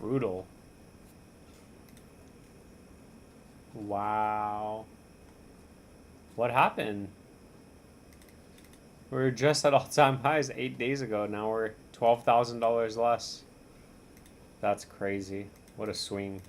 brutal. Wow. What happened? We were just at all-time highs 8 days ago. Now we're $12,000 less. That's crazy. What a swing.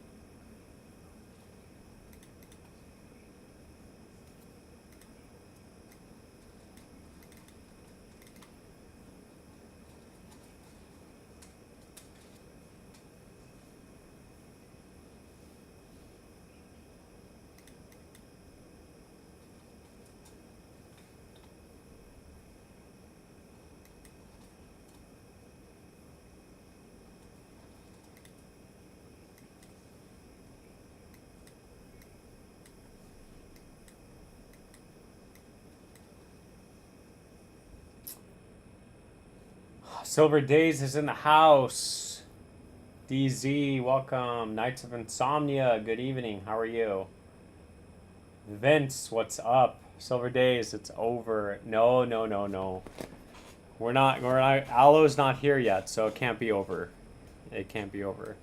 Silver Days is in the house. DZ, welcome. Nights of Insomnia, good evening. How are you? Vince, what's up? Silver Days, it's over. No. We're not, Aloe's not here yet, so it can't be over. It can't be over.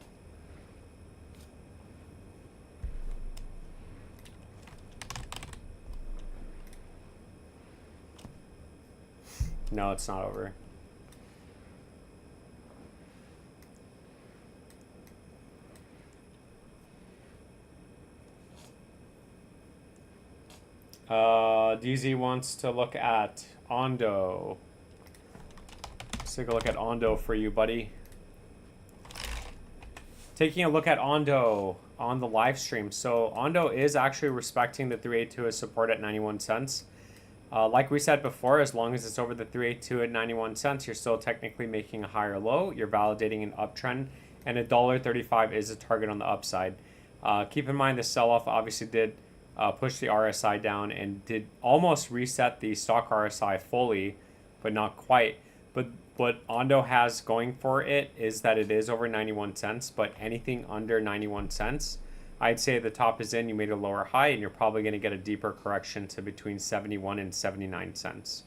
No, it's not over. DZ wants to look at Ondo. Let's take a look at Ondo for you, buddy. Taking a look at Ondo on the live stream. So Ondo is actually respecting the 382 as support at 91 cents. Like we said before, as long as it's over the 382 at 91 cents, you're still technically making a higher low. You're validating an uptrend, and $1.35 is a target on the upside. Keep in mind the sell-off obviously did push the RSI down and did almost reset the stock RSI fully, but not quite. But what Ondo has going for it is that it is over 91 cents, but anything under 91 cents, I'd say the top is in, you made a lower high, and you're probably going to get a deeper correction to between 71 and 79 cents.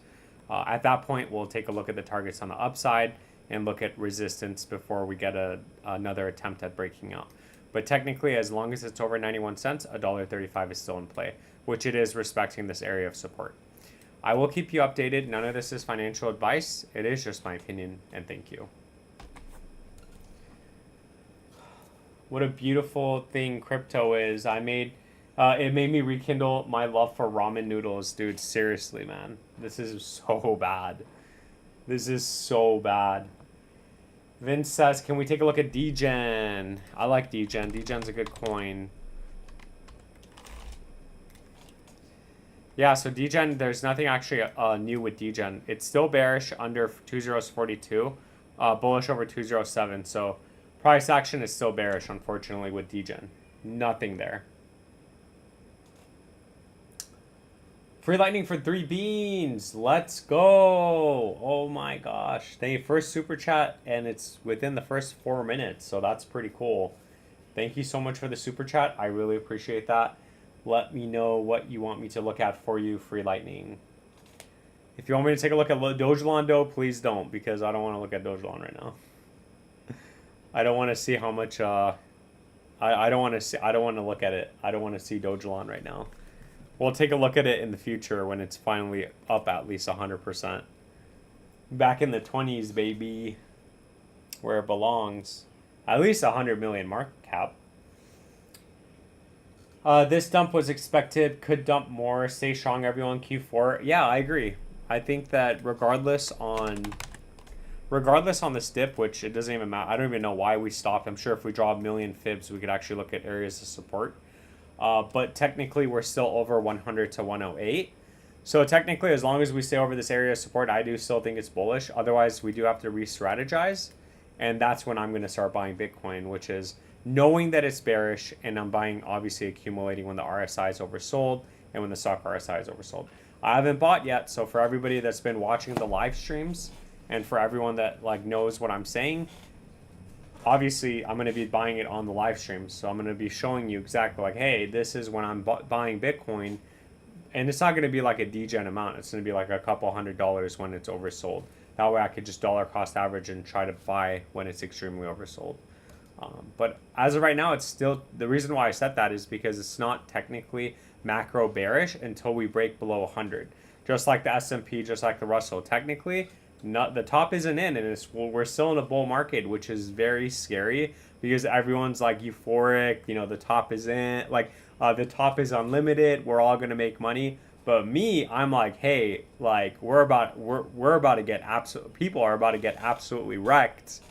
At that point, we'll take a look at the targets on the upside and look at resistance before we get another attempt at breaking out. But technically, as long as it's over 91 cents, $1.35 is still in play, which it is respecting this area of support. I will keep you updated. None of this is financial advice. It is just my opinion, and thank you. What a beautiful thing crypto is. It made me rekindle my love for ramen noodles, dude. Seriously, man. This is so bad. This is so bad. Vince says, can we take a look at Degen? I like Degen. Degen's a good coin. Yeah, so Degen, there's nothing actually new with Degen. It's still bearish under 2042, bullish over 207. So price action is still bearish, unfortunately, with Degen. Nothing there. Free lightning for 3 beans. Let's go. Oh my gosh. Thank you. First super chat, and it's within the first 4 minutes. So that's pretty cool. Thank you so much for the super chat. I really appreciate that. Let me know what you want me to look at for you, free lightning. If you want me to take a look at Dogelon, though, please don't, because I don't want to look at Dogelon right now. I don't want to see how much. I don't want to look at it. I don't want to see Dogelon right now. We'll take a look at it in the future when it's finally up at least 100%. Back in the 20s, baby, where it belongs. At least 100 million market cap. This dump was expected. Could dump more. Stay strong, everyone. Q4. Yeah, I agree. I think that regardless on this dip, which it doesn't even matter. I don't even know why we stopped. I'm sure if we draw a million fibs, we could actually look at areas of support. But technically, we're still over 100 to 108. So technically, as long as we stay over this area of support, I do still think it's bullish. Otherwise, we do have to re-strategize. And that's when I'm going to start buying Bitcoin, which is knowing that it's bearish. And I'm buying, obviously, accumulating when the RSI is oversold and when the stock RSI is oversold. I haven't bought yet. So for everybody that's been watching the live streams and for everyone that knows what I'm saying, obviously, I'm going to be buying it on the live stream. So I'm going to be showing you exactly hey, this is when I'm buying Bitcoin. And it's not going to be like a degen amount. It's going to be like a couple $100 when it's oversold. That way I could just dollar cost average and try to buy when it's extremely oversold. But as of right now, it's still, the reason why I said that is because it's not technically macro bearish until we break below 100. Just like the S&P, just like the Russell. Technically, not the top isn't in, and we're still in a bull market, which is very scary because everyone's like euphoric. You know, the top is in, like the top is unlimited. We're all gonna make money. But me, I'm like, hey, like we're about to get people are about to get absolutely wrecked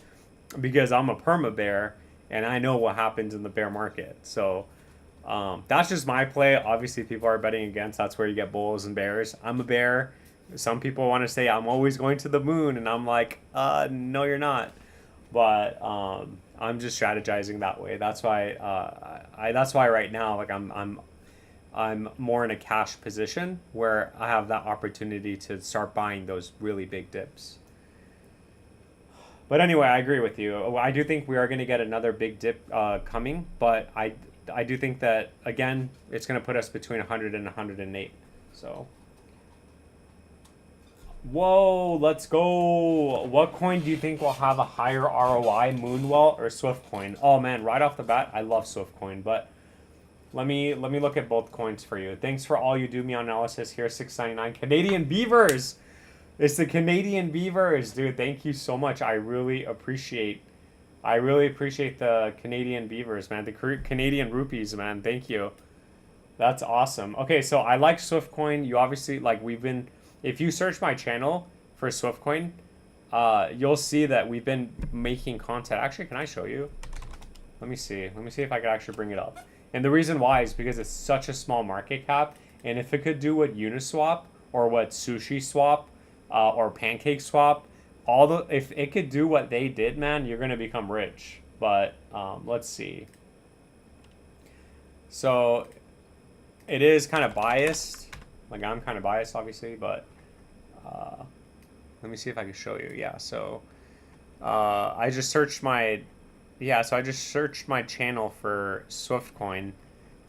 because I'm a perma bear and I know what happens in the bear market. So that's just my play. Obviously, people are betting against. That's where you get bulls and bears. I'm a bear. Some people want to say I'm always going to the moon, and I'm like, no, you're not. But I'm just strategizing that way. That's why that's why right now, like I'm more in a cash position where I have that opportunity to start buying those really big dips. But anyway, I agree with you. I do think we are going to get another big dip coming, but I do think that, again, it's going to put us between 100 and 108. So, whoa, let's go. What coin do you think will have a higher ROI, Moonwell or Swiftcoin? Oh man, right off the bat, I love Swiftcoin, but let me look at both coins for you. Thanks for all you do me on analysis here. 699 Canadian Beavers. It's the Canadian Beavers, dude. Thank you so much. I really appreciate the Canadian Beavers, man. The Canadian rupees, man. Thank you. That's awesome. Okay, so I like Swiftcoin. You obviously, like, if you search my channel for Swiftcoin, you'll see that we've been making content. Actually, can I show you? Let me see if I can actually bring it up. And the reason why is because it's such a small market cap. And if it could do what Uniswap or what SushiSwap or PancakeSwap, if it could do what they did, man, you're gonna become rich. But let's see. So it is kind of biased. Like, I'm kind of biased, obviously, but let me see if I can show you. Yeah. So I just searched my channel for Swiftcoin.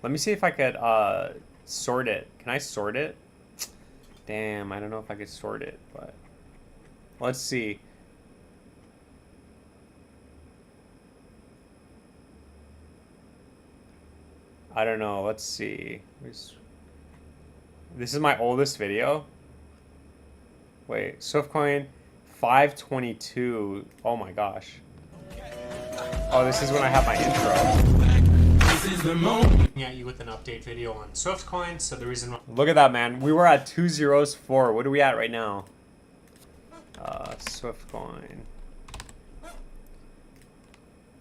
Let me see if I could sort it. Can I sort it? Damn, I don't know if I could sort it, but let's see. I don't know. Let's see. This is my oldest video. Wait, Swiftcoin 522. Oh my gosh. Oh, this is when I have my intro. This is the moment. Yeah, you with an update video on Swiftcoin. So the reason why. Look at that, man. We were at 204. What are we at right now? Swiftcoin.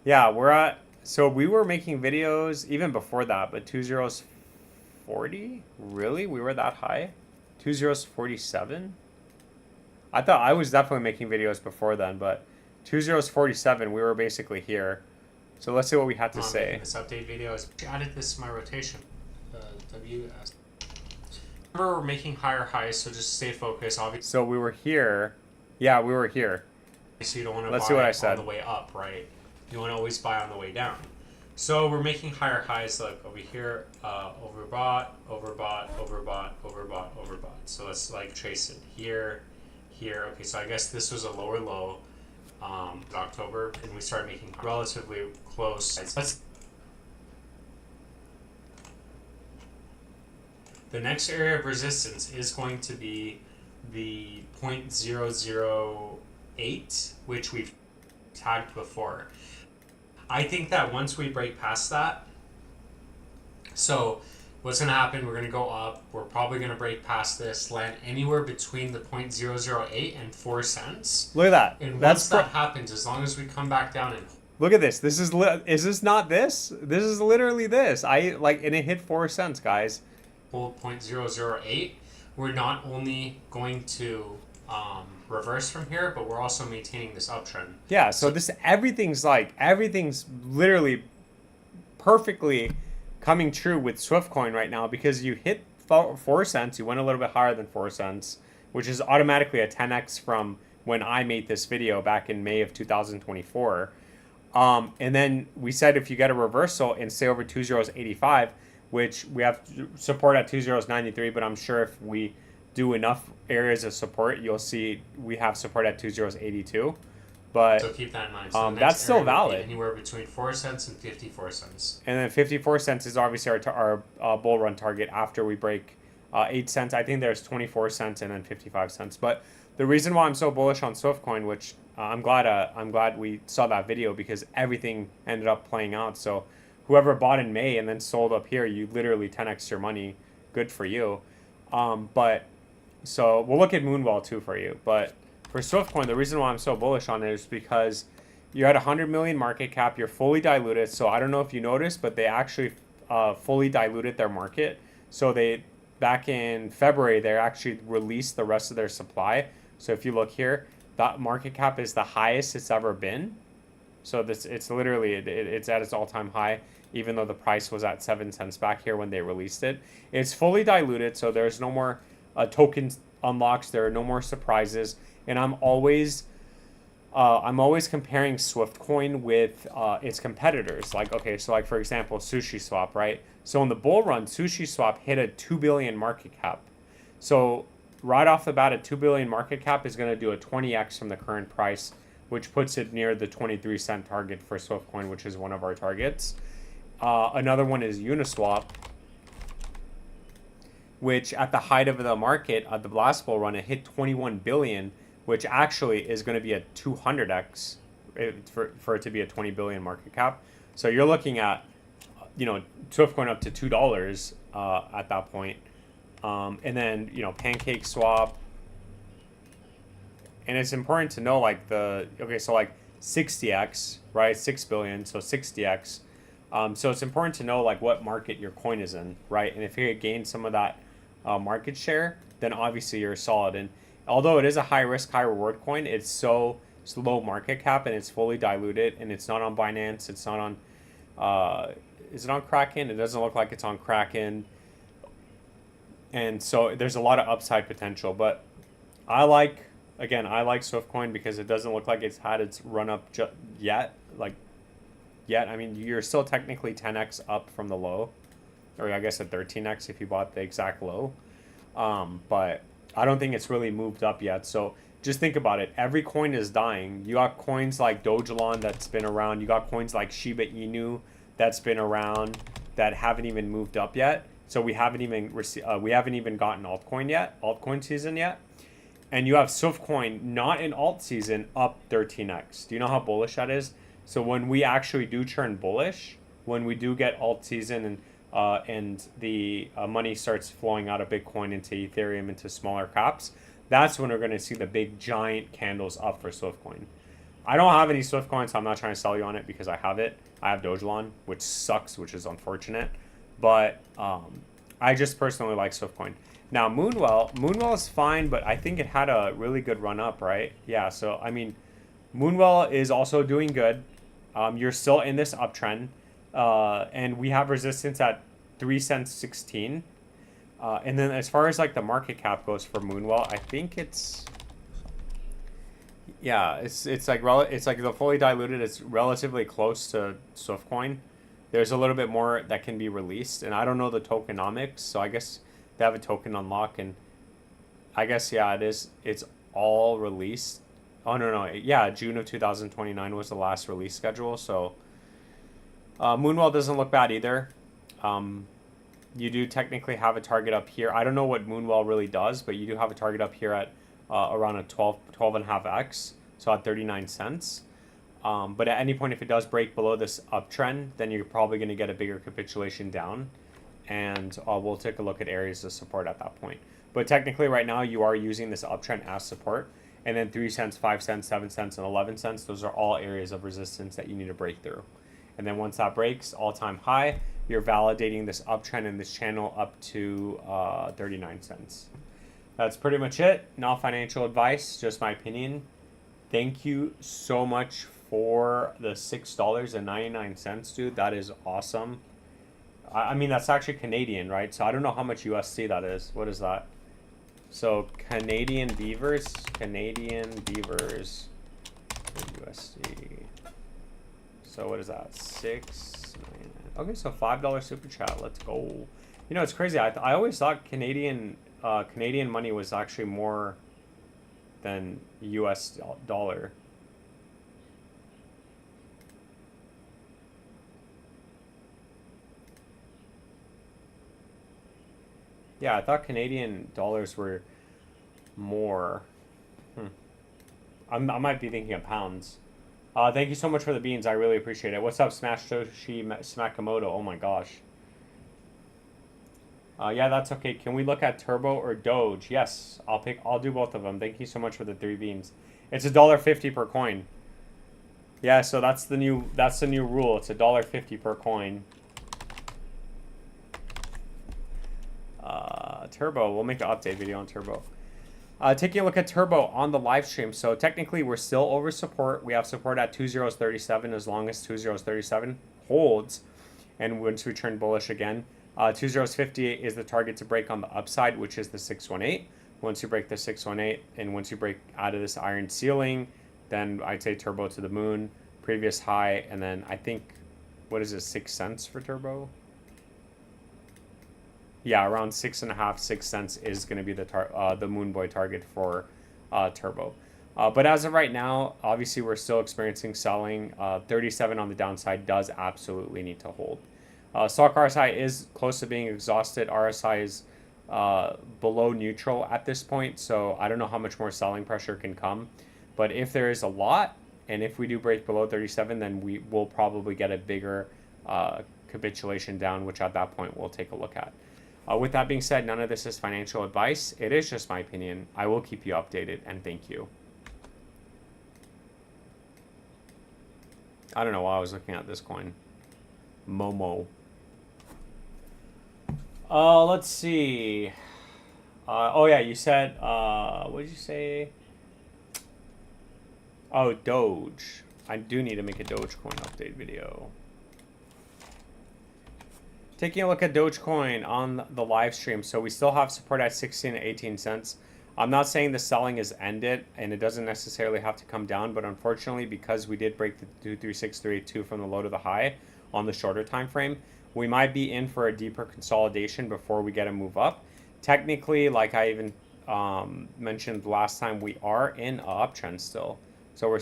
Yeah, we're at. So we were making videos even before that, but 2040? Really? We were that high? 2047? I thought I was definitely making videos before then, but 2047, we were basically here. So let's see what we had to say. This update video is added this to my rotation. WS. Remember, we're making higher highs, so just stay focused. Obviously. So we were here. Yeah, we were here. So you don't want to buy on the way up, right? You want to always buy on the way down. So we're making higher highs, like over here, overbought. So let's like trace it here. Okay, so I guess this was a lower low. October, and we started making relatively close. The next area of resistance is going to be the 0.008, which we've tagged before. I think that once we break past that, so what's going to happen, we're going to go up, we're probably going to break past this, land anywhere between the 0.008 and 4 cents. Look at that. And once that happens, as long as we come back down and... Look at this. Is this not this? This is literally this. And it hit 4 cents, guys. 0.008, we're not only going to reverse from here, but we're also maintaining this uptrend. Yeah, so everything's literally perfectly coming true with Swiftcoin right now, because you hit 4 cents, you went a little bit higher than 4 cents, which is automatically a 10x from when I made this video back in May of 2024. And then we said if you get a reversal and stay over 2.085, which we have support at 2.093, but I'm sure if we do enough areas of support, you'll see we have support at 2.082. But So keep that in mind. So the that's next still area would be valid. anywhere between 4 cents and 54 cents. And then 54 cents is obviously our bull run target after we break 8 cents. I think there's 24 cents and then 55 cents. But the reason why I'm so bullish on Swiftcoin, which I'm glad we saw that video because everything ended up playing out. So whoever bought in May and then sold up here, you literally 10x your money. Good for you. But so we'll look at Moonwell too for you. But for Swiftcoin, the reason why I'm so bullish on it is because you're at 100 million market cap. You're fully diluted. So I don't know if you noticed, but they actually fully diluted their market. So they back in February, they actually released the rest of their supply. So if you look here, that market cap is the highest it's ever been. So it's literally it's at its all-time high, even though the price was at 7 cents back here when they released it. It's fully diluted, so there's no more tokens unlocks. There are no more surprises, and I'm always comparing Swiftcoin with its competitors. Like, okay, so like for example, SushiSwap, right? So in the bull run, SushiSwap hit a 2 billion market cap. So right off the bat, a 2 billion market cap is going to do a 20x from the current price, which puts it near the 23-cent target for Swiftcoin, which is one of our targets. Another one is Uniswap, which at the height of the market, at the last bull run, it hit 21 billion, which actually is going to be a 200x for it to be a 20 billion market cap. So you're looking at, Swiftcoin up to $2 at that point. And then, Pancake Swap. And it's important to know, like, so like 60x, right? 6 billion, so 60x. So it's important to know, like, what market your coin is in, right? And if you gain some of that market share, then obviously you're solid. And although it is a high risk, high reward coin, it's low market cap and it's fully diluted and it's not on Binance. It's not on, is it on Kraken? It doesn't look like it's on Kraken. And so there's a lot of upside potential, but I like Swiftcoin because it doesn't look like it's had its run up yet. I mean, you're still technically 10x up from the low, or I guess a 13x if you bought the exact low. But I don't think it's really moved up yet. So just think about it. Every coin is dying. You got coins like Doge that's been around. You got coins like Shiba Inu that's been around that haven't even moved up yet. So we haven't even gotten altcoin season yet. And you have Swiftcoin not in alt season up 13x. Do you know how bullish that is? So when we actually do turn bullish, when we do get alt season and the money starts flowing out of Bitcoin into Ethereum into smaller caps, that's when we're going to see the big giant candles up for Swiftcoin. I don't have any Swiftcoin, so I'm not trying to sell you on it because I have it. I have Doge, which sucks, which is unfortunate. But I just personally like Swiftcoin. Now, Moonwell is fine, but I think it had a really good run up, right? Yeah, so, I mean, Moonwell is also doing good. You're still in this uptrend. And we have resistance at 3 cents 16. And then as far as, like, the market cap goes for Moonwell, I think it's... Yeah, it's like the fully diluted, it's relatively close to Swiftcoin. There's a little bit more that can be released, and I don't know the tokenomics, so I guess they have a token unlock, and I guess, yeah, it's all released. Oh, no, yeah, June of 2029 was the last release schedule, so Moonwell doesn't look bad either. You do technically have a target up here. I don't know what Moonwell really does, but you do have a target up here at around a 12.5x, so at 39 cents. But at any point, if it does break below this uptrend, then you're probably going to get a bigger capitulation down. And we'll take a look at areas of support at that point. But technically right now, you are using this uptrend as support. And then 3 cents, 5 cents, 7 cents, and 11 cents, those are all areas of resistance that you need to break through. And then once that breaks, all-time high, you're validating this uptrend in this channel up to 39 cents. That's pretty much it. Not financial advice, just my opinion. Thank you so much for the $6.99, dude. That is awesome. I mean, that's actually Canadian, right? So I don't know how much USD that is. What is that? So Canadian beavers USD. So what is that? $6.99. Okay, so $5 super chat. Let's go. You know, it's crazy. I always thought Canadian money was actually more than US dollar. Yeah, I thought Canadian dollars were more. I might be thinking of pounds. Thank you so much for the beans. I really appreciate it. What's up, Smash Toshi Smakamoto? Oh my gosh. Yeah, that's okay. Can we look at Turbo or Doge? Yes, I'll do both of them. Thank you so much for the 3 beans. It's $1.50 per coin. Yeah, so that's the new rule. It's $1.50 per coin. Turbo. We'll make an update video on Turbo. Taking a look at Turbo on the live stream. So technically, we're still over support. We have support at 2037 as long as 2037 holds. And once we turn bullish again, 2058 is the target to break on the upside, which is the 618. Once you break the 618 and once you break out of this iron ceiling, then I'd say Turbo to the moon, previous high, and then I think, what is it, 6 cents for Turbo? Yeah, around 6.5, 6 cents is going to be the Moon Boy target for Turbo. But as of right now, obviously we're still experiencing selling. 37 on the downside does absolutely need to hold. Stock RSI is close to being exhausted. RSI is below neutral at this point, so I don't know how much more selling pressure can come. But if there is a lot, and if we do break below 37, then we will probably get a bigger capitulation down, which at that point we'll take a look at. With that being said, none of this is financial advice. It is just my opinion. I will keep you updated, and thank you. I don't know why I was looking at this coin. Momo. Let's see. Oh yeah, you said, what did you say? Oh, Doge. I do need to make a Dogecoin update video. Taking a look at Dogecoin on the live stream. So we still have support at 16 to 18 cents. I'm not saying the selling is ended and it doesn't necessarily have to come down, but unfortunately, because we did break the 236382 from the low to the high on the shorter time frame, we might be in for a deeper consolidation before we get a move up. Technically, like I even mentioned last time, we are in an uptrend still. So we're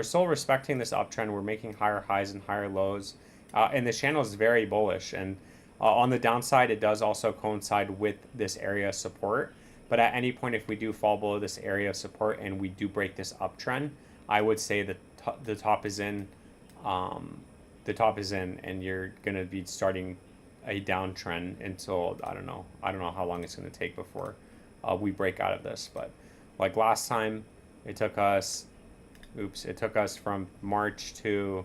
still respecting this uptrend. We're making higher highs and higher lows, and the channel is very bullish. And on the downside, it does also coincide with this area of support. But at any point, if we do fall below this area of support and we do break this uptrend, I would say that the top is in. The top is in, and you're gonna be starting a downtrend until I don't know how long it's gonna take before we break out of this. But like last time, it took us from March to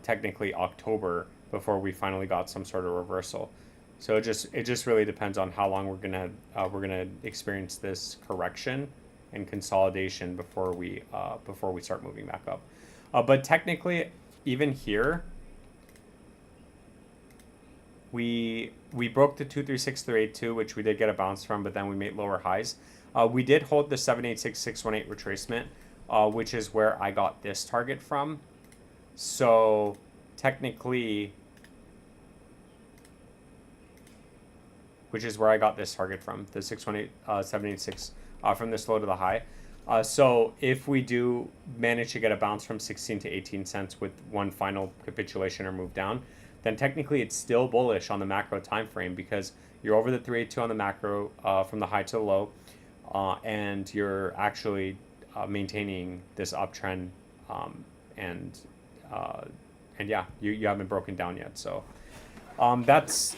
technically October before we finally got some sort of reversal. So it just really depends on how long we're gonna experience this correction and consolidation before we start moving back up. But technically, even here, we broke the 236382, which we did get a bounce from, but then we made lower highs. We did hold the 786618 retracement, which is where I got this target from. So technically, which is where I got this target from, the 618, 786, from this low to the high. So if we do manage to get a bounce from 16 to 18 cents with one final capitulation or move down, then technically it's still bullish on the macro time frame because you're over the 382 on the macro from the high to the low, and you're actually maintaining this uptrend, and yeah, you haven't broken down yet. So that's,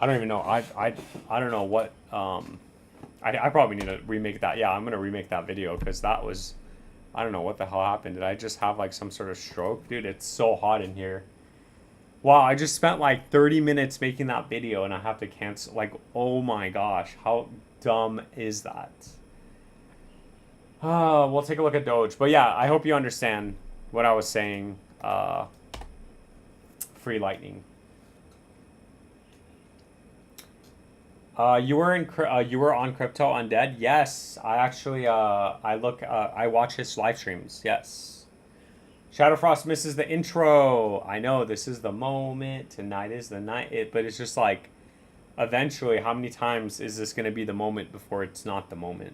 I don't even know. I don't know what. I probably need to remake that. Yeah, I'm gonna remake that video because that was, I don't know what the hell happened. Did I just have like some sort of stroke? Dude, it's so hot in here. Wow, I just spent like 30 minutes making that video and I have to cancel. Like, oh my gosh, how dumb is that? We'll take a look at Doge. But yeah, I hope you understand what I was saying. Free lightning. You were on Crypto Undead? Yes, I actually I watch his live streams. Yes. Shadowfrost misses the intro. I know this is the moment. Tonight is the night. But it's just like, eventually, how many times is this gonna be the moment before it's not the moment?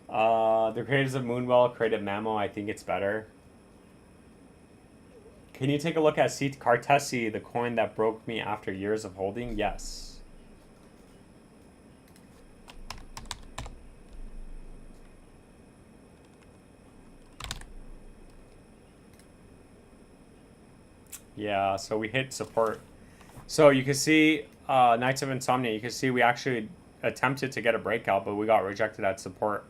The creators of Moonwell created Mamo. I think it's better. Can you take a look at Cartesi, the coin that broke me after years of holding? Yes. Yeah, so we hit support. So you can see Nights of Insomnia, you can see we actually attempted to get a breakout, but we got rejected at support.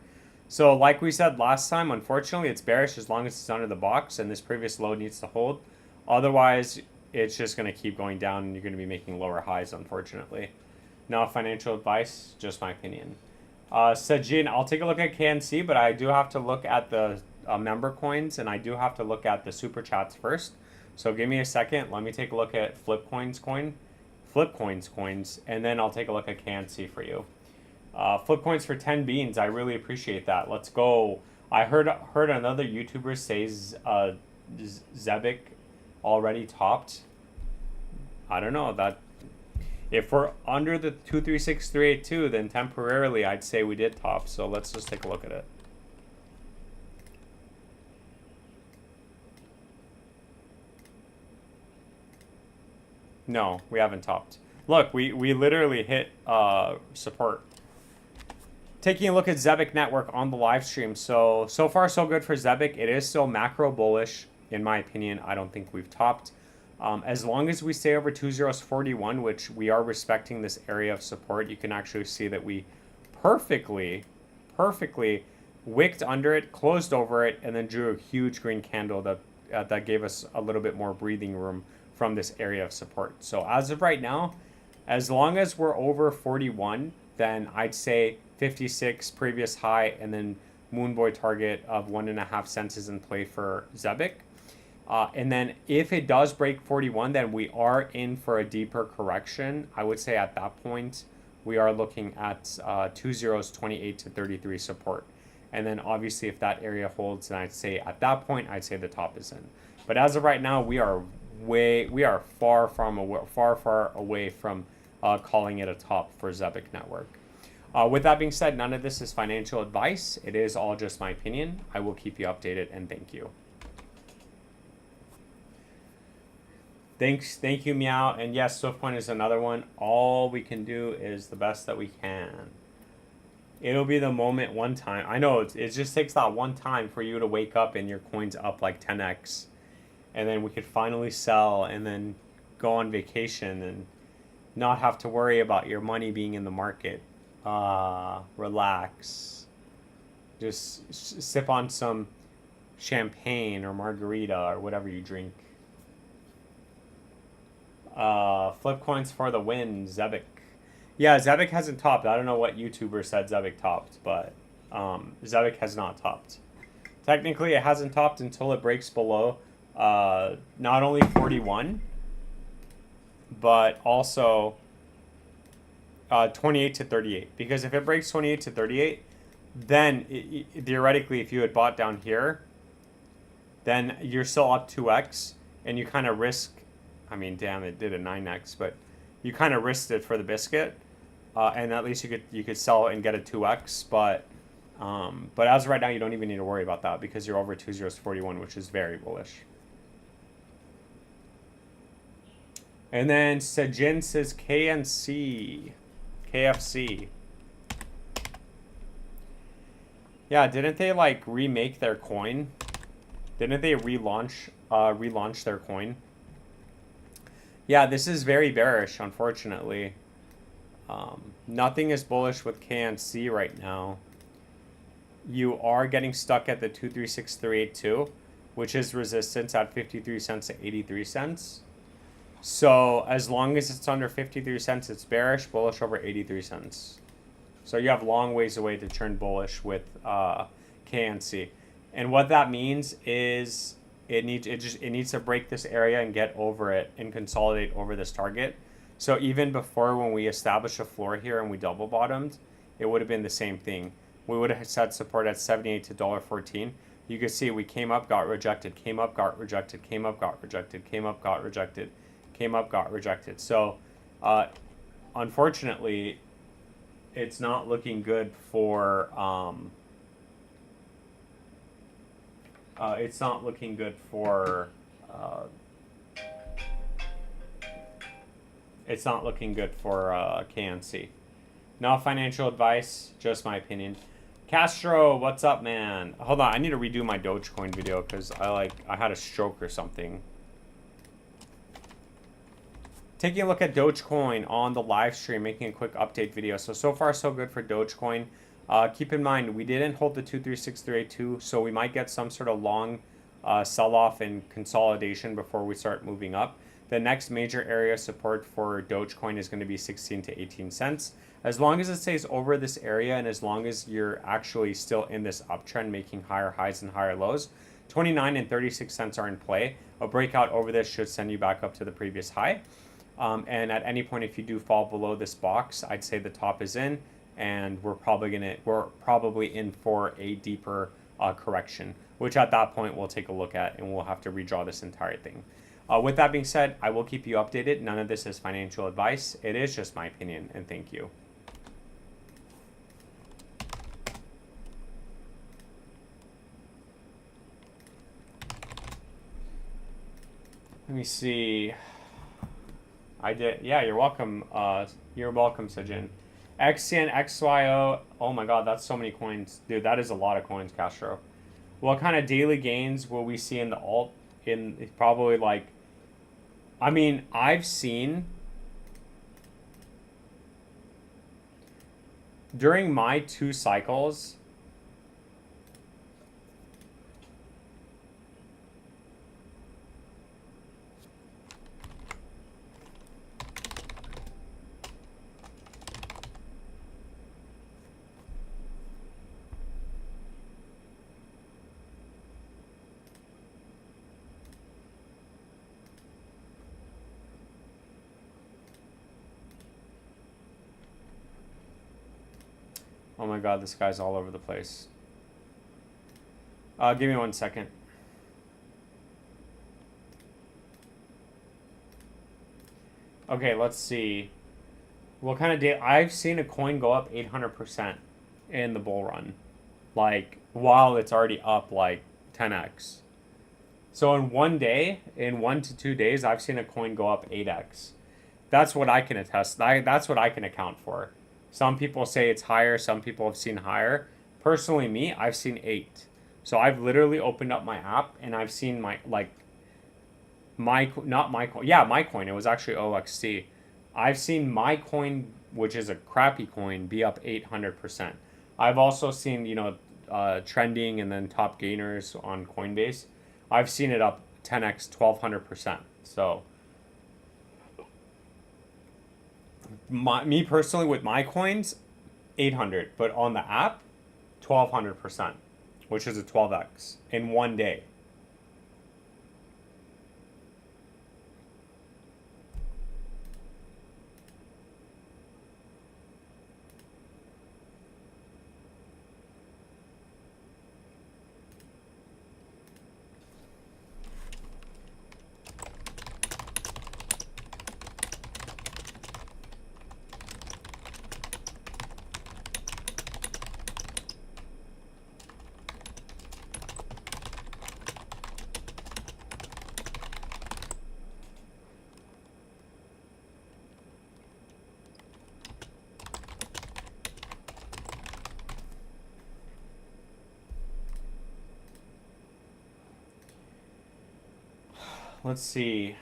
So like we said last time, unfortunately, it's bearish as long as it's under the box, and this previous low needs to hold. Otherwise, it's just going to keep going down, and you're going to be making lower highs, unfortunately. Not financial advice, just my opinion. Sajin, I'll take a look at KNC, but I do have to look at the member coins, and I do have to look at the super chats first. So give me a second. Let me take a look at Flipcoins coins, and then I'll take a look at KNC for you. Flipcoins for 10 beans. I really appreciate that. Let's go. I heard another YouTuber say Zebic already topped. I don't know that. If we're under the 236382, then temporarily I'd say we did top. So let's just take a look at it. No, we haven't topped. Look, we literally hit support. Taking a look at Zebic Network on the live stream. So far so good for Zebic. It is still macro bullish, in my opinion. I don't think we've topped. As long as we stay over 2041, which we are respecting this area of support, you can actually see that we perfectly wicked under it, closed over it, and then drew a huge green candle that gave us a little bit more breathing room from this area of support. So as of right now, as long as we're over 41, then I'd say 56 previous high, and then Moonboy target of 1.5 cents is in play for Zebic. And then if it does break 41, then we are in for a deeper correction. I would say at that point, we are looking at 28 to 33 support. And then obviously if that area holds, then I'd say at that point, I'd say the top is in. But as of right now, we are far away from calling it a top for Zebic Network. With that being said, none of this is financial advice. It is all just my opinion. I will keep you updated, and thank you. Thank you, Meow. And yes, SwiftCoin is another one. All we can do is the best that we can. It'll be the moment one time. I know it just takes that one time for you to wake up and your coin's up like 10x. And then we could finally sell and then go on vacation and not have to worry about your money being in the market. Relax. Just sip on some champagne or margarita or whatever you drink. Flip coins for the win, Zebic. Yeah, Zebic hasn't topped. I don't know what YouTuber said Zebic topped, but Zebic has not topped. Technically, it hasn't topped until it breaks below not only 41, but also 28 to 38. Because if it breaks 28 to 38, then theoretically, if you had bought down here, then you're still up 2x, and you kind of risk. I mean, damn, it did a 9x, but you kind of risked it for the biscuit, and at least you could sell and get a 2x. But as of right now, you don't even need to worry about that because you're over 2041, which is very bullish. And then Sajin says KFC. Yeah, didn't they like remake their coin? Didn't they relaunch their coin? Yeah, this is very bearish, unfortunately. Nothing is bullish with KNC right now. You are getting stuck at the 236382, which is resistance at 53 cents to 83 cents. So as long as it's under 53 cents, it's bearish, bullish over 83 cents. So you have long ways away to turn bullish with KNC. And what that means is it needs to break this area and get over it and consolidate over this target. So even before, when we established a floor here and we double bottomed, it would have been the same thing. We would have set support at 78 to $1.14. You can see we came up, got rejected, came up, got rejected, came up, got rejected, came up, got rejected, came up, got rejected. So unfortunately, it's not looking good for it's not looking good for KNC. No financial advice, just my opinion. Castro, what's up, man? Hold on, I need to redo my Dogecoin video because I had a stroke or something. Taking a look at Dogecoin on the live stream, making a quick update video. So far so good for Dogecoin. Keep in mind, we didn't hold the 236382, so we might get some sort of long sell-off and consolidation before we start moving up. The next major area of support for Dogecoin is going to be 16 to 18 cents. As long as it stays over this area and as long as you're actually still in this uptrend, making higher highs and higher lows, 29 and 36 cents are in play. A breakout over this should send you back up to the previous high. And at any point, if you do fall below this box, I'd say the top is in, and we're probably in for a deeper correction, which at that point we'll take a look at, and we'll have to redraw this entire thing. With that being said, I will keep you updated. None of this is financial advice. It is just my opinion, and thank you. Let me see. I did. Yeah, you're welcome. You're welcome, Sajin. XCN, XYO. Oh my God, that's so many coins. Dude, that is a lot of coins, Castro. What kind of daily gains will we see in the alt? In probably like, I mean, I've seen during my 2 cycles, oh my God, this guy's all over the place. Give me 1 second. Okay, let's see. What kind of day? I've seen a coin go up 800% in the bull run. Like, while it's already up like 10x. So in one day, in 1 to 2 days, I've seen a coin go up 8x. That's what I can attest. That's what I can account for. Some people say it's higher. Some people have seen higher. Personally, me, I've seen 8. So I've literally opened up my app and I've seen my coin. It was actually OXT. I've seen my coin, which is a crappy coin, be up 800%. I've also seen, trending and then top gainers on Coinbase. I've seen it up 10x, 1200%. So me personally with my coins, 800, but on the app, 1200%, which is a 12x in one day. Let's see.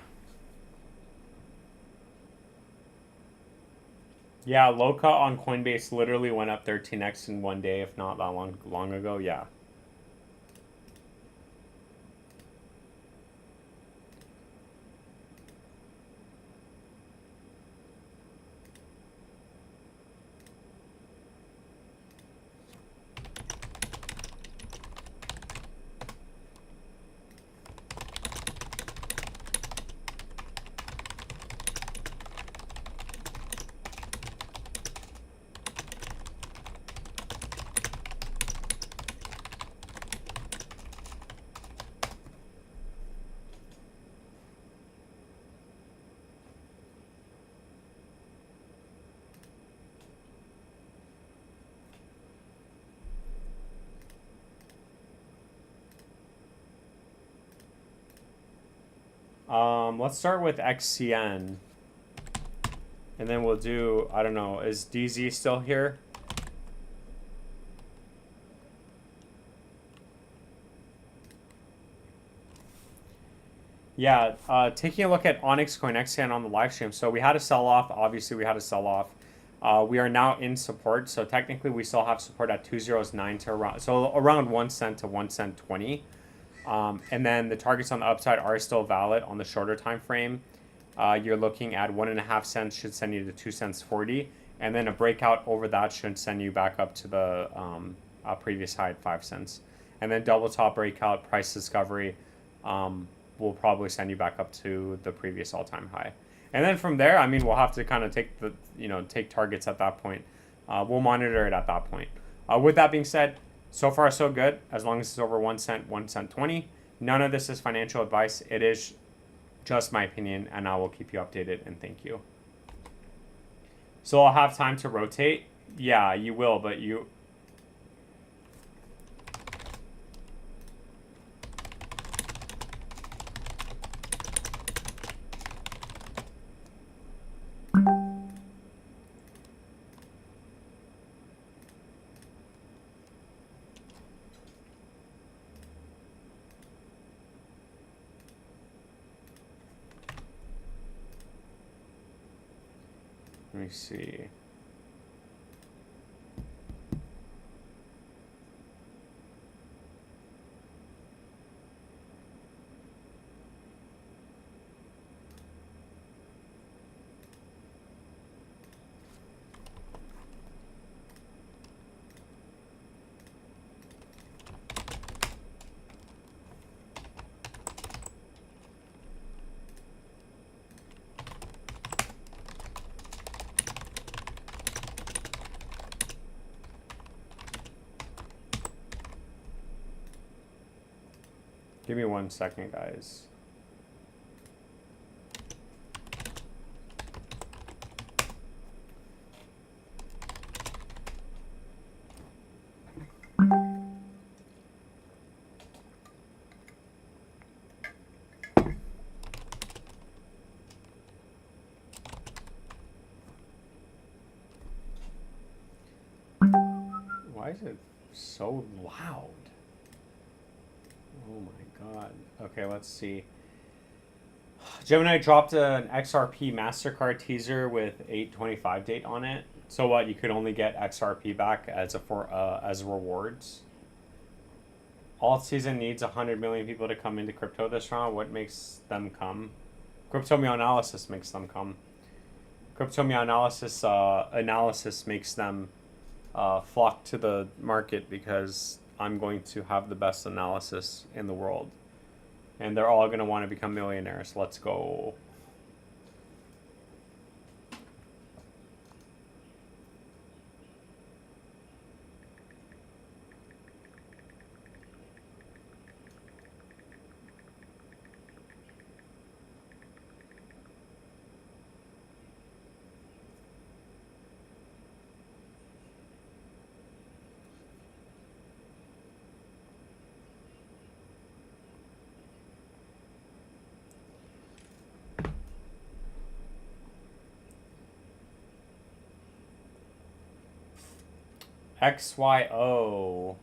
Yeah, Loca on Coinbase literally went up 13x in one day, if not that long ago. Yeah. Let's start with XCN. And then we'll do, I don't know, is DZ still here? Yeah, taking a look at Onyx Coin XN on the live stream. So we had a sell off. Obviously, we had a sell off. We are now in support. So technically, we still have support at 209 to around 1 cent to 1 cent 20. And then the targets on the upside are still valid on the shorter time frame. You're looking at 1.5 cents should send you to 2 cents 40, and then a breakout over that should send you back up to the previous high at 5 cents. And then double top breakout, price discovery will probably send you back up to the previous all-time high. And then from there, I mean, we'll have to kind of take targets at that point. We'll monitor it at that point. With that being said, so far so good. As long as it's over 1 cent, 1 cent 20. None of this is financial advice. It is just my opinion, and I will keep you updated, and thank you. So I'll have time to rotate. Yeah, you will, but you... Let me see. Give me 1 second, guys. Why is it so loud? Oh my god. Okay, let's see. Gemini dropped an XRP MasterCard teaser with 8/25 date on it. So what? You could only get XRP back as rewards. Alt season needs 100 million people to come into crypto this round. What makes them come? Cryptomeanalysis makes them come. Analysis makes them flock to the market because I'm going to have the best analysis in the world. And they're all going to want to become millionaires. Let's go. XYO.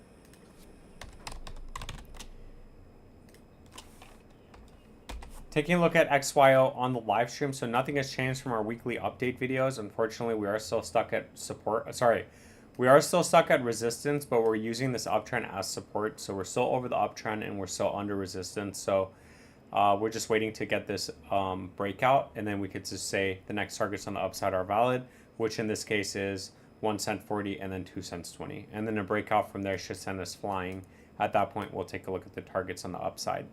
Taking a look at XYO on the live stream, so nothing has changed from our weekly update videos. Unfortunately, we are still stuck at support. Sorry, we are still stuck at resistance, but we're using this uptrend as support. So we're still over the uptrend and we're still under resistance. So we're just waiting to get this breakout, and then we could just say the next targets on the upside are valid, which in this case is 1 cent 40 and then 2 cents 20. And then a breakout from there should send us flying. At that point, we'll take a look at the targets on the upside.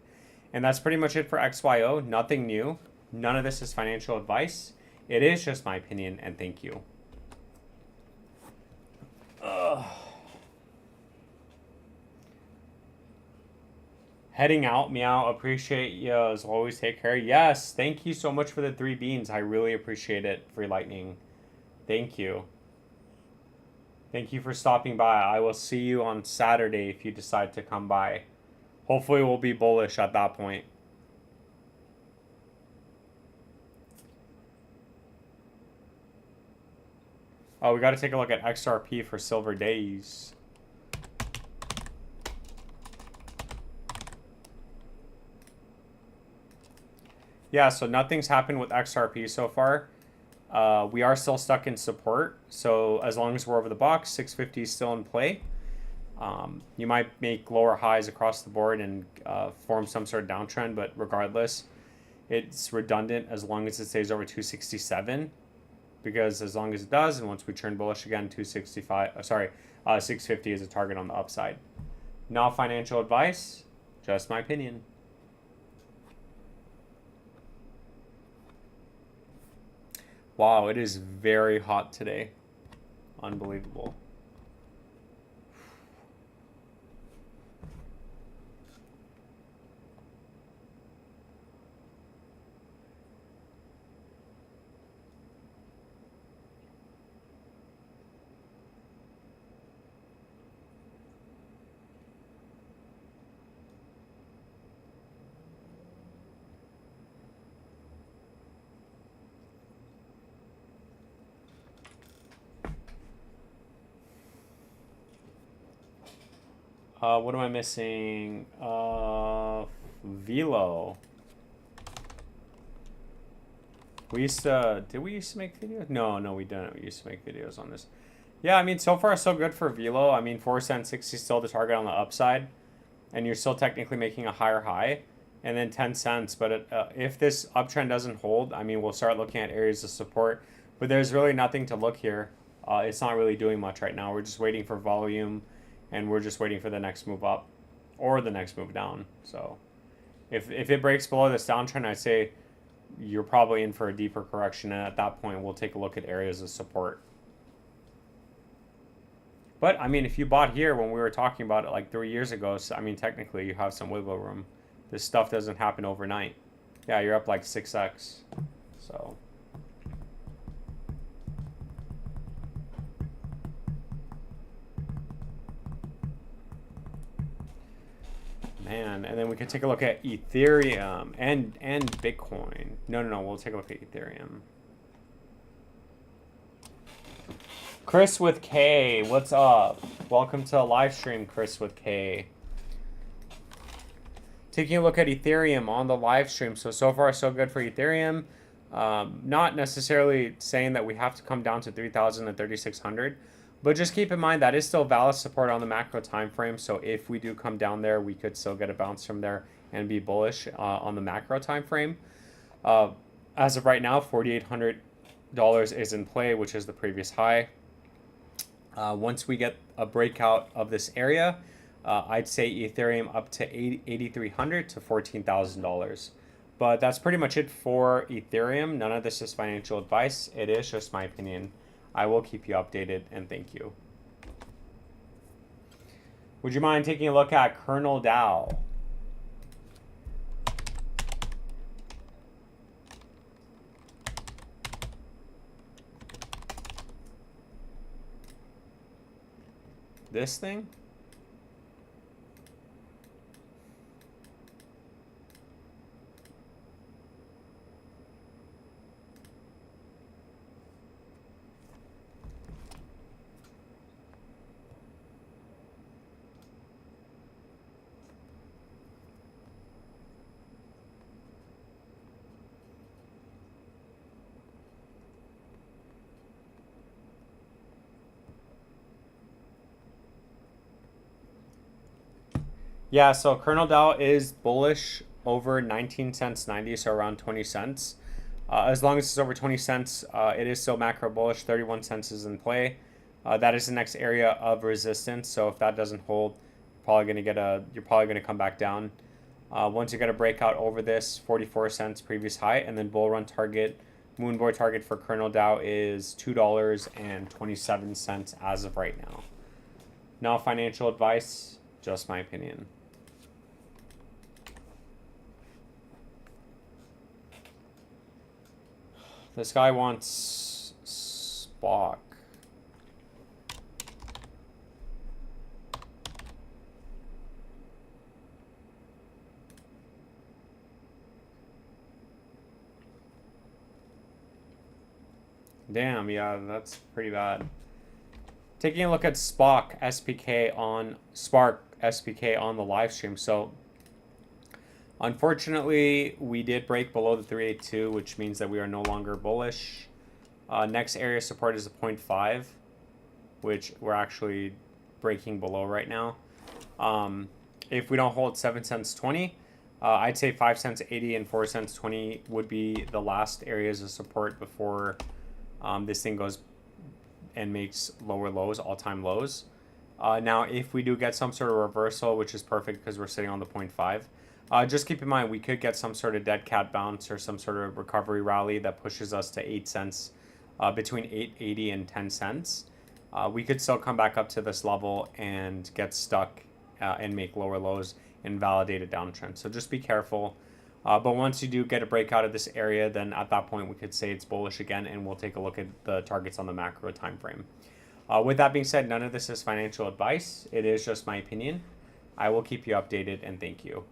And that's pretty much it for XYO. Nothing new. None of this is financial advice. It is just my opinion, and thank you. Heading out, meow. Appreciate you as always. Take care. Yes, thank you so much for the 3 beans. I really appreciate it. Free Lightning. Thank you. Thank you for stopping by. I will see you on Saturday if you decide to come by. Hopefully we'll be bullish at that point. Oh, we got to take a look at XRP for silver days. Yeah, so nothing's happened with XRP so far. We are still stuck in support. So as long as we're over the box, 650 is still in play. You might make lower highs across the board and form some sort of downtrend, but regardless, it's redundant as long as it stays over 267. Because as long as it does, and once we turn bullish again, 650 is a target on the upside. Not financial advice, just my opinion. Wow, it is very hot today. Unbelievable. What am I missing? Velo. Did we used to make videos? No, we didn't. We used to make videos on this. Yeah, I mean, so far so good for Velo. I mean, 4 cents 60 is still the target on the upside, and you're still technically making a higher high, and then 10 cents. But if this uptrend doesn't hold, I mean, we'll start looking at areas of support. But there's really nothing to look here. It's not really doing much right now. We're just waiting for volume, and we're just waiting for the next move up or the next move down. So if it breaks below this downtrend, I'd say you're probably in for a deeper correction, and at that point we'll take a look at areas of support. But I mean, if you bought here when we were talking about it like 3 years ago, so, I mean, technically you have some wiggle room. This stuff doesn't happen overnight. Yeah, you're up like 6x. So man, and then we can take a look at Ethereum and Bitcoin. No, we'll take a look at Ethereum. Chris with K, what's up? Welcome to a live stream, Chris with K. Taking a look at Ethereum on the live stream. So far, so good for Ethereum. Not necessarily saying that we have to come down to 3,000 and 3,600, but just keep in mind that is still valid support on the macro time frame. So if we do come down there, we could still get a bounce from there and be bullish on the macro time frame. As of right now, $4,800 is in play, which is the previous high. Once we get a breakout of this area, I'd say Ethereum up to $8,300 to $14,000. But that's pretty much it for Ethereum. None of this is financial advice. It is just my opinion. I will keep you updated, and thank you. Would you mind taking a look at Kernel DAO? This thing? Yeah, so Kernel DAO is bullish over 19 cents 90, so around 20 cents. As long as it's over 20 cents, it is still macro bullish. 31 cents is in play. That is the next area of resistance. So if that doesn't hold, you're probably gonna come back down. Once you get a breakout over this 44 cents previous high, and then bull run target, moonboard target for Kernel DAO is $2.27 as of right now. Not financial advice, just my opinion. This guy wants Spock. Damn, yeah, that's pretty bad. Taking a look at Spark SPK on the live stream. So unfortunately, we did break below the 382, which means that we are no longer bullish. Next area support is a 0.5, which we're actually breaking below right now. If we don't hold 7 cents 20, I'd say 5 cents 80 and 4 cents 20 would be the last areas of support before this thing goes and makes lower lows, all-time lows. Now, if we do get some sort of reversal, which is perfect because we're sitting on the 0.5, just keep in mind we could get some sort of dead cat bounce or some sort of recovery rally that pushes us to 8 cents, between 8.80 and 10 cents. We could still come back up to this level and get stuck and make lower lows and validate a downtrend. So just be careful. But once you do get a breakout of this area, then at that point we could say it's bullish again, and we'll take a look at the targets on the macro time frame. With that being said, none of this is financial advice. It is just my opinion. I will keep you updated, and thank you.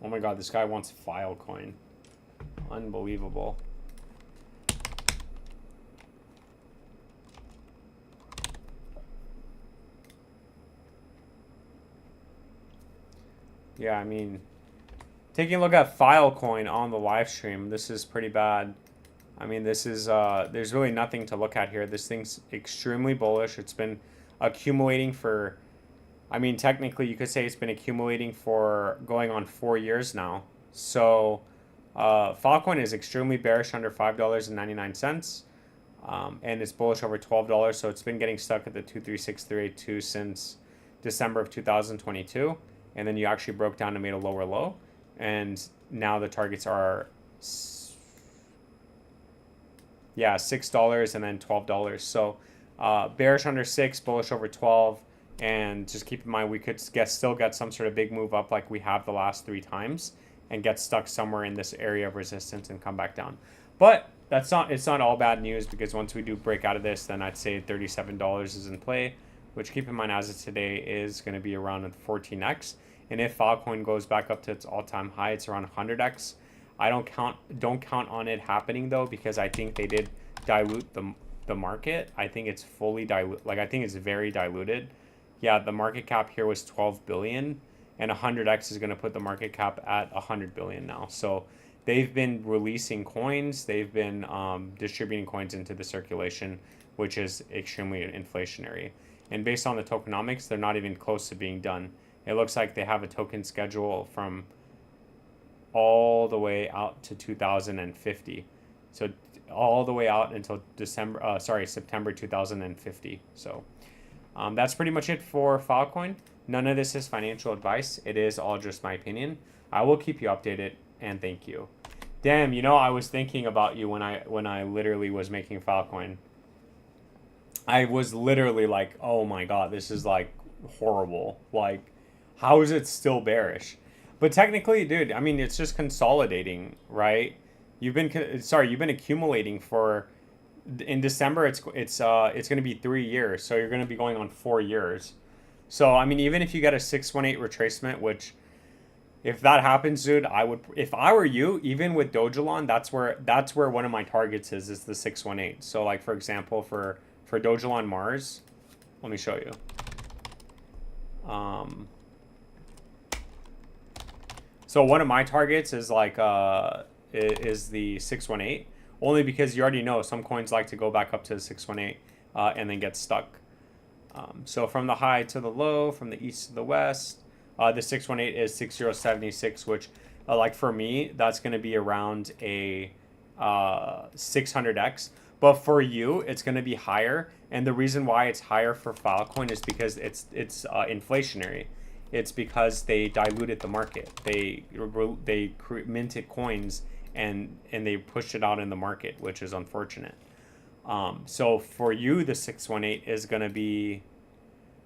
Oh my god, this guy wants Filecoin. Unbelievable. Yeah, I mean, taking a look at Filecoin on the live stream, this is pretty bad. I mean, this is, there's really nothing to look at here. This thing's extremely bullish. It's been accumulating for, I mean, technically you could say it's been accumulating for going on 4 years now. So, Filecoin is extremely bearish under $5.99. And it's bullish over $12. So it's been getting stuck at the 236382 since December of 2022. And then you actually broke down and made a lower low. And now the targets are, yeah, $6 and then $12. So bearish under 6, bullish over 12. And just keep in mind, we could still get some sort of big move up like we have the last 3 times and get stuck somewhere in this area of resistance and come back down. But it's not all bad news, because once we do break out of this, then I'd say $37 is in play, which keep in mind as of today is going to be around 14x. And if Filecoin goes back up to its all-time high, it's around 100x. I don't count on it happening though, because I think they did dilute the market. I think it's fully dilute. Like, I think it's very diluted. Yeah, the market cap here was 12 billion, and 100x is going to put the market cap at 100 billion now. So they've been releasing coins. They've been distributing coins into the circulation, which is extremely inflationary. And based on the tokenomics, they're not even close to being done. It looks like they have a token schedule from all the way out to 2050. So all the way out until September 2050. So that's pretty much it for Filecoin. None of this is financial advice. It is all just my opinion. I will keep you updated, and thank you. Damn, you know, I was thinking about you when I literally was making Filecoin. I was literally like, oh my god, this is like horrible. Like, how is it still bearish? But technically, dude, I mean, it's just consolidating, right? You've been accumulating for, in December it's going to be 3 years, so you're going to be going on 4 years. So I mean, even if you get a 618 retracement, which if that happens, dude, I would, if I were you, even with Dogelon, that's where one of my targets is the 618. So like, for example, for Dogelon Mars, let me show you. So one of my targets is like is the 618, only because you already know some coins like to go back up to the 618 and then get stuck. So from the high to the low, from the east to the west, the 618 is 6076, which like for me, that's going to be around a 600x. But for you, it's going to be higher. And the reason why it's higher for Filecoin is because it's inflationary. It's because they diluted the market. They minted coins and they pushed it out in the market, which is unfortunate. So for you, the 618 is going to be,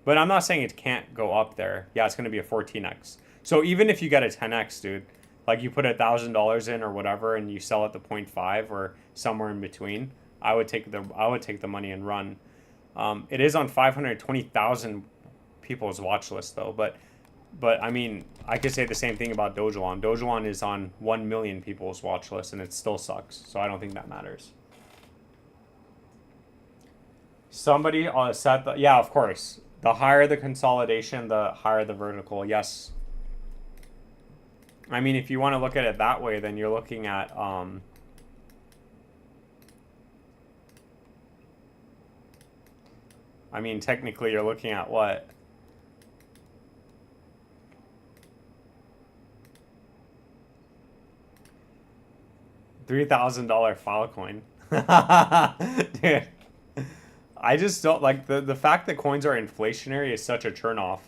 but I'm not saying it can't go up there. Yeah, it's going to be a 14x. So even if you get a 10x, dude, like you put $1,000 in or whatever, and you sell at the 0.5 or somewhere in between, I would take the money and run. It is on 520,000 people's watch list though, but But I mean, I could say the same thing about Dogelon. Dogelon is on 1 million people's watch list, and it still sucks. So I don't think that matters. Somebody said that, yeah, of course. The higher the consolidation, the higher the vertical. Yes. I mean, if you want to look at it that way, then you're looking at I mean, technically, you're looking at what? $3,000 Filecoin. Dude. I just don't like the fact that coins are inflationary is such a turnoff.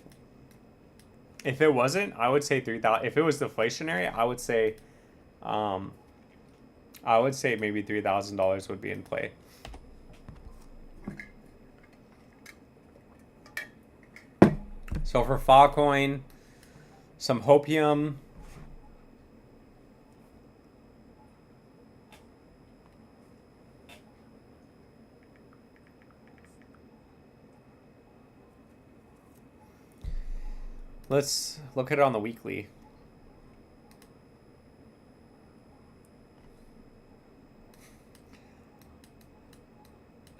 If it wasn't, I would say 3,000. If it was deflationary, I would say maybe $3,000 would be in play. So for Filecoin, some Hopium. Let's look at it on the weekly.